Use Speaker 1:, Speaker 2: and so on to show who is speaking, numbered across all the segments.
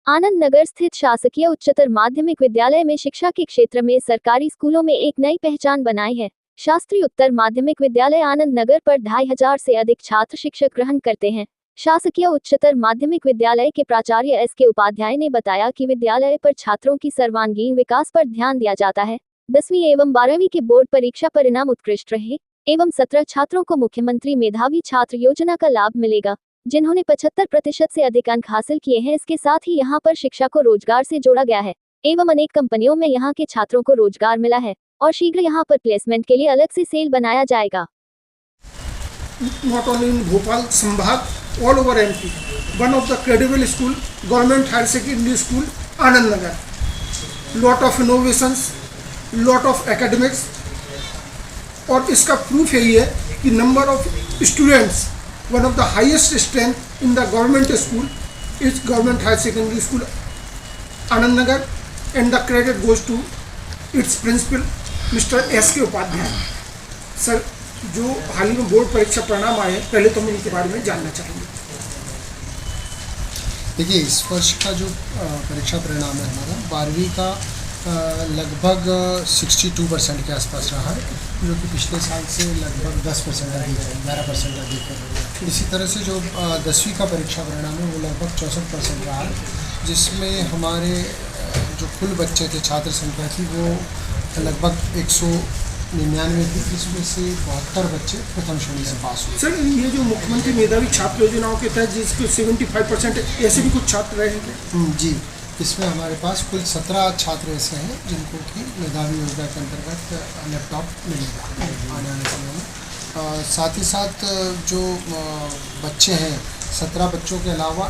Speaker 1: आनंद नगर स्थित शासकीय उच्चतर माध्यमिक विद्यालय में शिक्षा के क्षेत्र में सरकारी स्कूलों में एक नई पहचान बनाई है। शास्त्रीय उत्तर माध्यमिक विद्यालय आनंद नगर पर 2500 से अधिक छात्र शिक्षक ग्रहण करते हैं। शासकीय उच्चतर माध्यमिक विद्यालय के प्राचार्य एस.के. उपाध्याय ने बताया कि विद्यालय पर छात्रों की सर्वांगीण विकास पर ध्यान दिया जाता है। 10वीं एवं 12वीं के बोर्ड परीक्षा परिणाम उत्कृष्ट रहे एवं 17 छात्रों को मुख्यमंत्री मेधावी छात्र योजना का लाभ मिलेगा, जिन्होंने 75% से अधिक अंक हासिल किए हैं। इसके साथ ही यहाँ पर शिक्षा को रोजगार से जोड़ा गया है एवं अनेक कंपनियों में यहाँ के छात्रों को रोजगार मिला है और शीघ्र यहाँ पर प्लेसमेंट के लिए अलग से सेल बनाया जाएगा।
Speaker 2: Not only in Bhopal, Sambhag, all over MP, one of the credible school, government higher secondary school, Anand Nagar. Lot of innovations, lot of academics, और इसका प्रूफ यही है कि number of students one of the highest strength in the government school is government higher secondary school Anand Nagar, and the credit goes to its principal Mr. S.के. Upadhyay sir. जो हाल ही में board परीक्षा परिणाम आए, पहले तो हम इनके बारे में जानना चाहेंगे।
Speaker 3: देखिए, इस वर्ष का जो परीक्षा परिणाम है हमारा 12वीं का लगभग 62% के आसपास रहा है, जो कि पिछले साल से लगभग 10% अधिक है, 11% अधिक है। इसी तरह से जो 10वीं का परीक्षा परिणाम है वो लगभग 64% रहा है, जिसमें हमारे जो कुल बच्चे थे, छात्र संख्या थी, वो लगभग 199 थी, जिसमें से 72 बच्चे प्रथम श्रेणी से पास हुए।
Speaker 2: सर, ये जो मुख्यमंत्री मेधावी छात्र योजनाओं के तहत जिसके 75% ऐसे भी कुछ छात्र रहे हैं
Speaker 3: जी, इसमें हमारे पास कुल 17 छात्र ऐसे हैं जिनको कि मेधावी योजना के अंतर्गत लैपटॉप मिलेगा आने वाले समय में। साथ ही साथ जो बच्चे हैं, 17 बच्चों के अलावा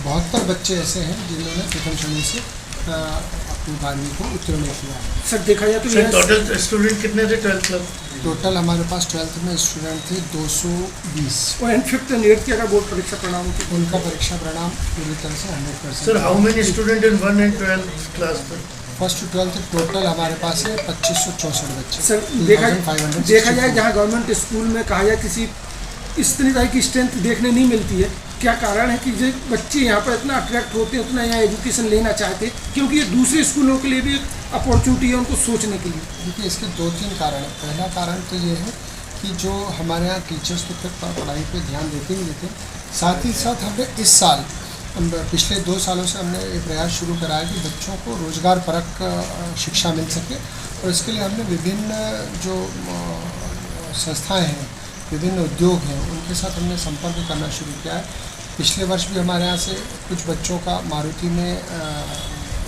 Speaker 3: 72 बच्चे ऐसे हैं जिन्होंने प्रथम श्रेणी से अपनी 12वीं को उत्तीर्ण किया है।
Speaker 2: सर, देखा जाए तो
Speaker 4: टोटल स्टूडेंट कितने थे 12th क्लास?
Speaker 3: टोटल हमारे पास 12th में स्टूडेंट थे 220
Speaker 2: और 5th एंड 8th की अगर बोर्ड परीक्षा परिणाम होती है,
Speaker 3: उनका परीक्षा परिणाम पूरी तरह से 100%।
Speaker 4: Sir, how many student in 1 and 12th class?
Speaker 3: First to 12th total हमारे पास है 2564 बच्चे।
Speaker 2: सर, देखा जाए जहाँ गवर्नमेंट स्कूल में कहा जाए किसी इतनी तरह की स्ट्रेंथ देखने नहीं मिलती है, क्या कारण है कि जो बच्चे यहाँ पर इतना अट्रैक्ट होते हैं, उतना यहाँ एजुकेशन लेना चाहते हैं, क्योंकि ये दूसरे स्कूलों के लिए भी अपॉर्चुनिटी है उनको सोचने के लिए?
Speaker 3: देखिए, इसके 2-3 कारण हैं। पहला कारण तो ये है कि जो हमारे यहाँ टीचर्स तो फिर पढ़ाई पे ध्यान देते ही देते, साथ ही साथ हमने इस साल, पिछले 2 सालों से हमने ये प्रयास शुरू करा है कि बच्चों को रोज़गार परक शिक्षा मिल सके, और इसके लिए हमने विभिन्न जो संस्थाएँ हैं, विभिन्न उद्योग हैं, उनके साथ हमने संपर्क करना शुरू किया है। पिछले वर्ष भी हमारे यहाँ से कुछ बच्चों का मारुति में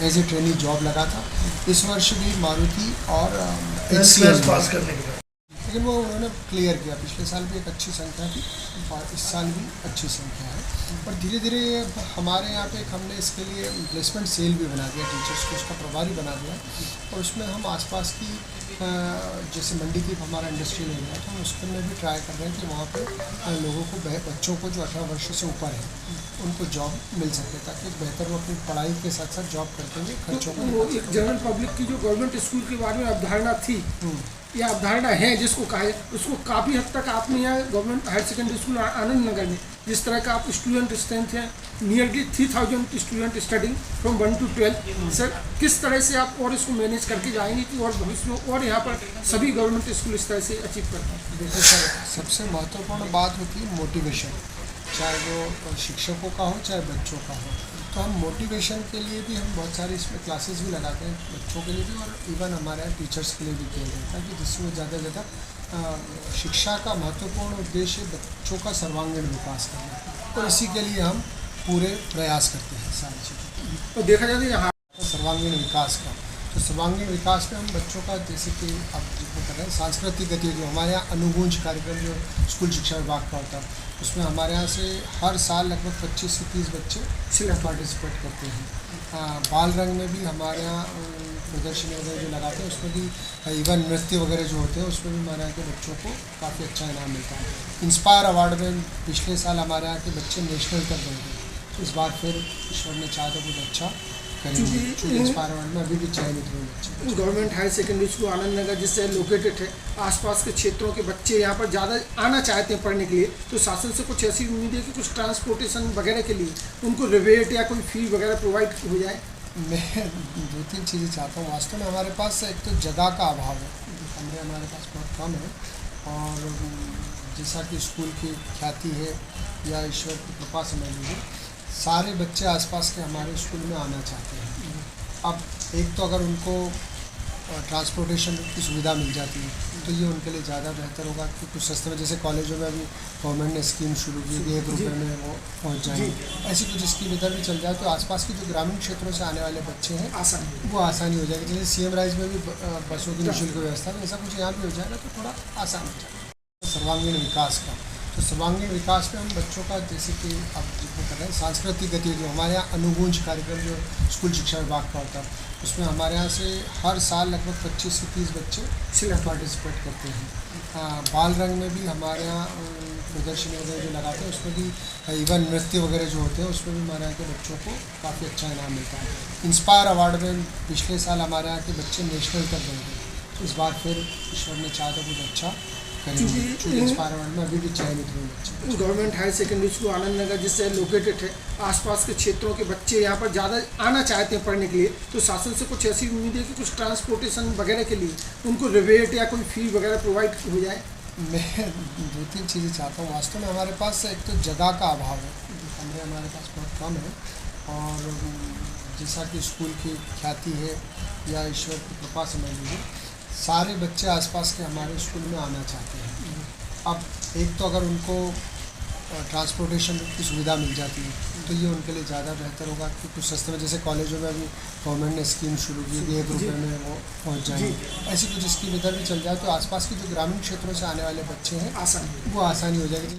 Speaker 3: एज ए ट्रेनिंग जॉब लगा था। इस वर्ष भी मारुति और
Speaker 4: HCL पास करने के बाद
Speaker 3: लेकिन वो उन्होंने क्लियर किया। पिछले साल भी एक अच्छी संख्या थी और इस साल भी अच्छी संख्या है, और धीरे धीरे हमारे यहाँ पे हमने इसके लिए प्लेसमेंट सेल भी बना दिया, टीचर्स को उसका प्रभारी बना दिया, और उसमें हम आसपास की जैसे मंडीदीप हमारा इंडस्ट्रियल एरिया है, तो हम उसके में भी ट्राई कर रहे हैं कि वहाँ पे लोगों को, बच्चों को जो 18 वर्ष से ऊपर है, उनको जॉब मिल सके, ताकि बेहतर वो अपनी पढ़ाई के साथ साथ जॉब करते हुए खर्चों को।
Speaker 2: एक जनरल पब्लिक की जो गवर्नमेंट स्कूल के बारे में अवधारणा थी या अवधारणा है जिसको कहा है, उसको काफ़ी हद तक आपने यहाँ government higher secondary school Anand Nagar में जिस तरह का आप स्टूडेंट स्ट्रेंथ है, nearly 3000 student studying from 1 to 12। Sir, किस तरह से आप और इसको मैनेज करके जाएंगे कि और भविष्य में और यहाँ पर सभी गवर्नमेंट स्कूल इस तरह से अचीव कर पाएँ?
Speaker 3: देखिए सर, सबसे महत्वपूर्ण बात होती है मोटिवेशन, चाहे वो शिक्षकों का हो चाहे बच्चों का हो। तो हम मोटिवेशन के लिए भी हम बहुत सारे इसमें क्लासेस भी लगाते हैं, बच्चों के लिए भी और इवन हमारे यहाँ टीचर्स के लिए भी किया जाता है, कि जिससे वो ज़्यादा से ज़्यादा शिक्षा का महत्वपूर्ण उद्देश्य बच्चों का सर्वांगीण विकास करना, और इसी के लिए हम पूरे प्रयास करते हैं सारी चीज़ें।
Speaker 2: तो देखा जाए तो यहाँ
Speaker 3: सर्वांगीण विकास का, तो सर्वांगीण विकास में हम बच्चों का, जैसे कि आप जिनको कर रहे हैं सांस्कृतिक गतिविधि, हमारे यहाँ अनुगूंज कार्यक्रम जो स्कूल शिक्षा विभाग का होता है, उसमें हमारे यहाँ से हर साल लगभग 25 से 30 बच्चे पार्टिसिपेट करते हैं। बाल रंग में भी हमारे यहाँ प्रदर्शनी वगैरह जो लगाते हैं, उसमें भी इवन नृत्य वगैरह जो होते हैं उसमें भी हमारे यहाँ के बच्चों को काफ़ी अच्छा इनाम मिलता है। इंस्पायर अवार्ड में पिछले साल हमारे यहाँ के बच्चे नेशनल तक गए थे, इस बार फिर ईश्वर ने चाहा तो कुछ अच्छा करेंगे।
Speaker 2: क्योंकि
Speaker 3: चूँकि इंस्पायर अवार्ड में अभी भी चयनित हुए बच्चे।
Speaker 2: Government higher secondary school Anand Nagar जिससे लोकेटेड है, आसपास के क्षेत्रों के बच्चे यहाँ पर ज़्यादा आना चाहते हैं पढ़ने के लिए, तो शासन से कुछ ऐसी उम्मीद है कि कुछ ट्रांसपोर्टेशन वगैरह के लिए उनको रिबेट या कोई फी वगैरह प्रोवाइड हो जाए।
Speaker 3: मैं 2-3 चीज़ें चाहता हूँ। वास्तव में हमारे पास एक तो जगह का अभाव है, कमरे हमारे पास बहुत कम है, और जैसा कि स्कूल की ख्याति है या ईश्वर की कृपा समझ लीजिए, सारे बच्चे आसपास के हमारे स्कूल में आना चाहते हैं। अब एक तो अगर उनको ट्रांसपोर्टेशन की सुविधा मिल जाती है तो ये उनके लिए ज़्यादा बेहतर होगा कि कुछ सस्ते में, जैसे कॉलेजों में अभी गवर्नमेंट ने स्कीम शुरू की कि 1 रुपये में वो पहुंच जाएंगे, ऐसी कुछ स्कीम इधर भी चल जाए तो आसपास के जो ग्रामीण क्षेत्रों से आने वाले बच्चे हैं
Speaker 2: आसानी
Speaker 3: वो आसानी हो जाएगी। जैसे CM राइज में भी बसों की निःशुल्क व्यवस्था है, ऐसा कुछ यहाँ भी हो जाएगा तो थोड़ा आसान हो जाएगा। सर्वांगीण विकास का, तो सर्वांगीण विकास में हम बच्चों का, जैसे कि अब जिक्र कर रहे हैं, सांस्कृतिक गतिविधि, हमारे यहाँ अनुगूंज कार्यक्रम जो स्कूल शिक्षा विभाग का होता है, उसमें हमारे यहाँ से हर साल लगभग 25 से 30 बच्चे पार्टिसिपेट करते हैं। बाल रंग में भी हमारे यहाँ प्रदर्शनी वगैरह जो लगाते हैं, उसमें भी इवन नृत्य वगैरह जो होते हैं उसमें भी हमारे यहाँ के बच्चों को काफ़ी अच्छा इनाम मिलता है। इंस्पायर अवार्ड में पिछले साल हमारे यहाँ के बच्चे नेशनल तक गए थे, इस बार फिर ईश्वर ने चाहा तो कुछ अच्छा करेंगे। चूँकि इंस्पायर अवार्ड में अभी भी चयनित हुए बच्चे।
Speaker 2: Government higher secondary school Anand Nagar जिससे लोकेटेड है, आसपास के क्षेत्रों के बच्चे यहाँ पर ज़्यादा आना चाहते हैं पढ़ने के लिए, तो शासन से कुछ ऐसी उम्मीद है कि कुछ ट्रांसपोर्टेशन वगैरह के लिए उनको रिबेट या कोई फी वगैरह प्रोवाइड हो जाए।
Speaker 3: मैं 2-3 चीज़ें चाहता हूँ। वास्तव में हमारे पास एक तो जगह का अभाव है, कमरे हमारे पास बहुत कम है, और जैसा कि स्कूल की ख्याति है या ईश्वर की कृपा समझ लीजिए, सारे बच्चे आसपास के हमारे स्कूल में आना चाहते हैं। अब एक तो अगर उनको ट्रांसपोर्टेशन की सुविधा मिल जाती है तो ये उनके लिए ज़्यादा बेहतर होगा कि कुछ सस्ते में, जैसे कॉलेजों में अभी गवर्नमेंट ने स्कीम शुरू की कि 1 रुपये में वो पहुंच जाएंगे, ऐसी कुछ स्कीम इधर भी चल जाए तो आसपास के जो ग्रामीण क्षेत्रों से आने वाले बच्चे हैं
Speaker 2: आसानी
Speaker 3: वो आसानी हो जाएगी।